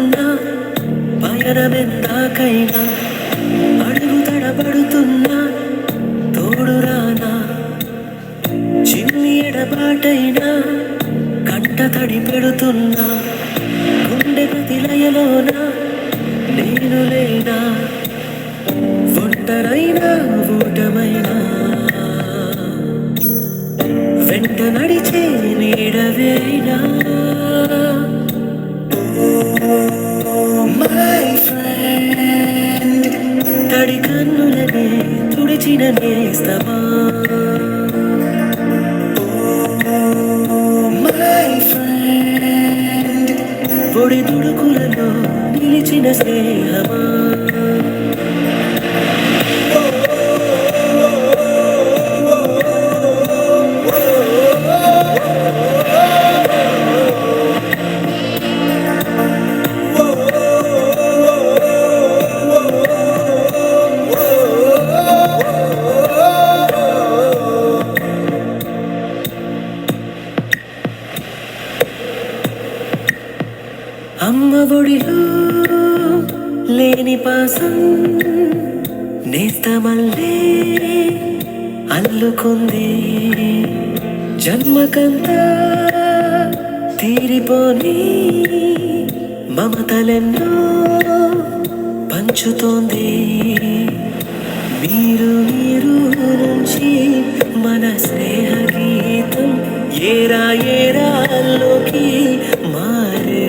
పడుతున్నా పయనమెందాకైనా అడుగు తడబడుతున్నా తోడురానా చిన్ని ఎడబాటైనా కంట తడి పెడుతున్నా గుండె ప్రతిలయలోన నేను లేనా ఒంటరైనా ఊటమైనా వెంట నడిచే నీడవేనా మై ఫ్రెండ్ తడి కన్నులనే తుడిచిన నేస్తమా మై ఫ్రెండ్ పొడి దుడుకులలో నిలిచిన స్నేహమా అమ్మ ఒడిలో లేని పాసం నేస్తమల్లే అల్లుకుంది జన్మకంతా తీరిపోని మమతలెన్నో పంచుతోంది మీరు నుంచి మన స్నేహ గీతం ఏరా ఏరాల్లోకి మారే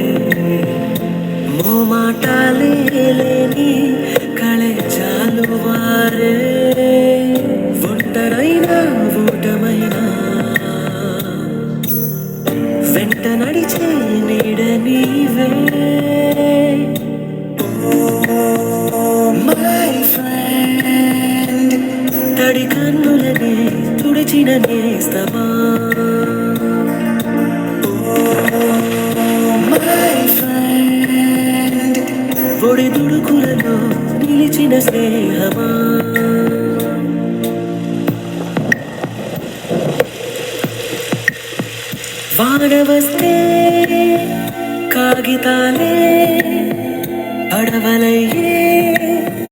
మాటాలే లేని కళే చాలు వారే ఒంటరైనా ఊటమైనా వెంట నడిచే నీడ నీవే మై ఫ్రెండ్ తడి కన్నులనే తుడిచిన నేస్తమా పొడి దుడుకులలో నిలిచిన స్నేహమా వాన వస్తే కాగితాలే అడవలయ్యే